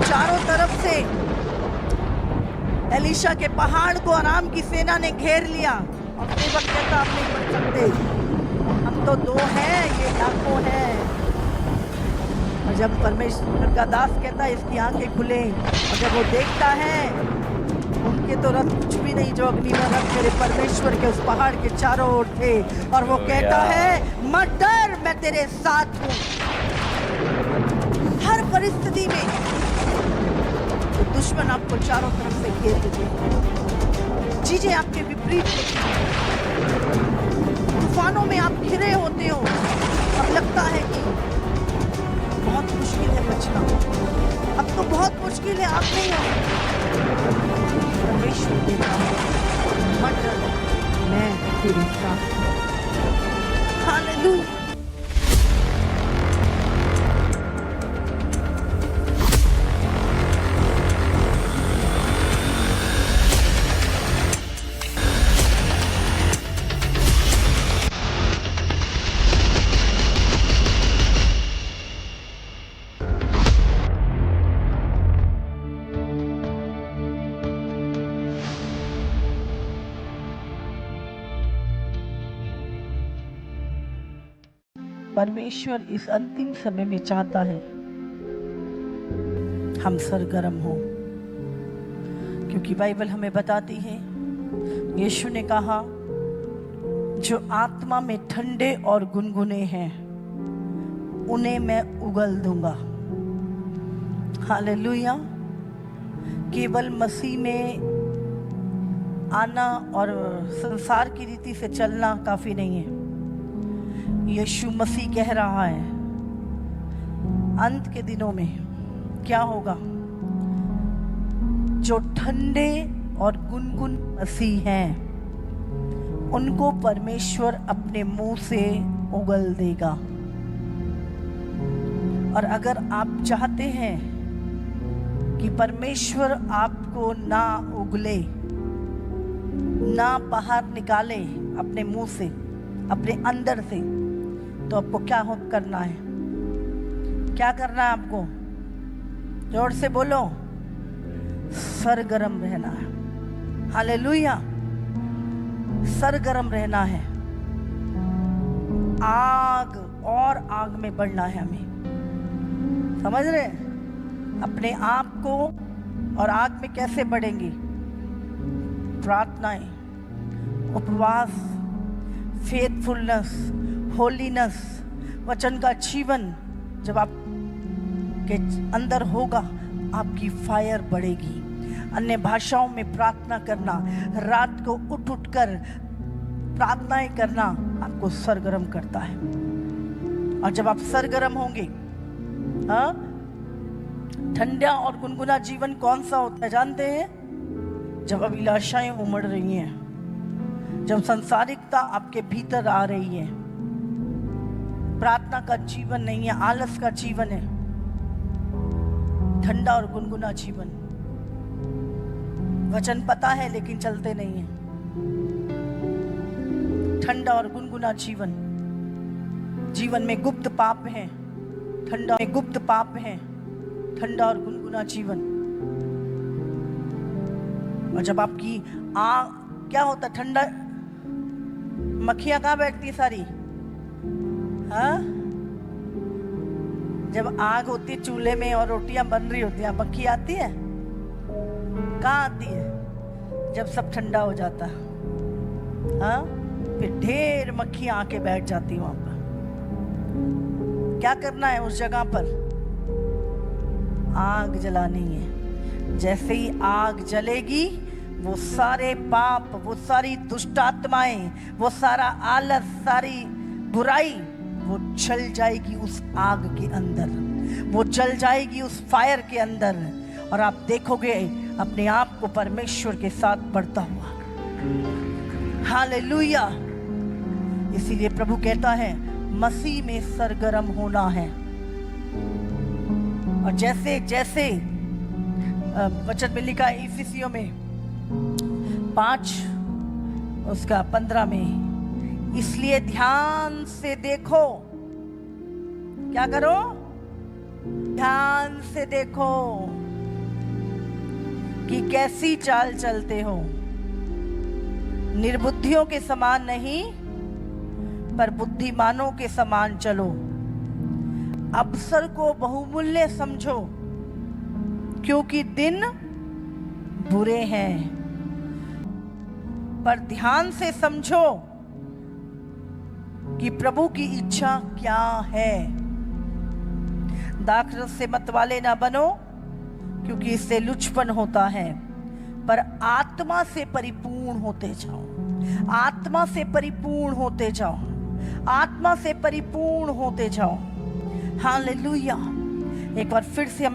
चारों तरफ से एलीशा के पहाड़ को अराम की सेना ने घेर लिया और सेवक कहता आप नहीं बढ़ सकते, हम तो 2 हैं, ये लाखों हैं। और जब परमेश्वर का दास कहता है इसकी आंखें खुले, और जब वो देखता है उनके तो रथ कुछ भी नहीं, जो अग्नि में रथ मेरे परमेश्वर के उस पहाड़ के चारों ओर थे। और वो कहता है मत डर, मैं तेरे साथ हूं। हर परिस्थिति में तो दुश्मन आपको चारों तरफ से घेर देते, चीजें आपके विपरीत होती हैं, तूफानों में आप घिरे होते हो, अब लगता है कि बहुत मुश्किल है बचना, अब तो बहुत मुश्किल है, आप नहीं हो। परमेश्वर देता है मत डरो, मैं तेरे साथ हूं। हालेलुया। परमेश्वर इस अंतिम समय में चाहता है हम सरगर्म हो, क्योंकि बाइबल हमें बताती है, यीशु ने कहा जो आत्मा में ठंडे और गुनगुने हैं उन्हें मैं उगल दूंगा। हालेलुया। केवल मसीह में आना और संसार की रीति से चलना काफी नहीं है। यीशु मसीह कह रहा है अंत के दिनों में क्या होगा, जो ठंडे और गुनगुन मसीह हैं उनको परमेश्वर अपने मुंह से उगल देगा। और अगर आप चाहते हैं कि परमेश्वर आपको ना उगले, ना बाहर निकाले अपने मुंह से, अपने अंदर से, तो आपको क्या करना है? क्या करना है आपको? जोर से बोलो, सरगर्म रहना है। हालेलुया। सरगर्म रहना है, आग और आग में बढ़ना है हमें। समझ रहे? अपने आप को और आग में कैसे बढ़ेंगे? प्रार्थनाएं, उपवास, फेथफुलनेस, होलीनेस, वचन का जीवन जब आप के अंदर होगा, आपकी फायर बढ़ेगी। अन्य भाषाओं में प्रार्थना करना, रात को उठ उठ कर प्रार्थनाएं करना आपको सरगर्म करता है। और जब आप सरगर्म होंगे, हाँ, ठंडा और गुनगुना जीवन कौन सा होता है जानते हैं? जब अभिलाषाएं उमड़ रही हैं, जब सांसारिकता आपके भीतर आ रही है। प्रार्थना का जीवन नहीं है, आलस का जीवन है। ठंडा और गुनगुना जीवन, वचन पता है लेकिन चलते नहीं है। ठंडा और गुनगुना जीवन, जीवन में गुप्त पाप है, ठंडा में गुप्त पाप है, ठंडा और गुनगुना जीवन। और जब आपकी क्या होता ठंडा, मक्खियां कहाँ बैठती है सारी? हाँ, जब आग होती है चूल्हे में और रोटियां बन रही होती हैं, मक्खी आती है? कहाँ आती है? जब सब ठंडा हो जाता है, हाँ, फिर ढेर मक्खियां आके बैठ जाती वहां पर। क्या करना है उस जगह पर? आग जलानी है। जैसे ही आग जलेगी, वो सारे पाप, वो सारी दुष्ट आत्माएं, वो सारा आलस, सारी बुराई, वो जल जाएगी उस आग के अंदर, वो जल जाएगी उस फायर के अंदर। और आप देखोगे अपने आप को परमेश्वर के साथ बढ़ता हुआ। हालेलुया। इसीलिए प्रभु कहता है मसीह में सरगर्म होना है। और जैसे जैसे वचन में लिखा है इफिसियों में 5:15 में, इसलिए ध्यान से देखो। क्या करो? ध्यान से देखो। कि कैसी चाल चलते हो। निर्बुद्धियों के समान नहीं, पर बुद्धिमानों के समान चलो। अवसर को बहुमूल्य समझो, क्योंकि दिन बुरे हैं। पर ध्यान से समझो कि प्रभु की इच्छा क्या है। दाखरस से मतवाले ना बनो, क्योंकि इससे लुचपन होता है, पर आत्मा से परिपूर्ण होते जाओ। आत्मा से परिपूर्ण होते जाओ। आत्मा से परिपूर्ण होते जाओ। हालेलुया। एक बार फिर से हमें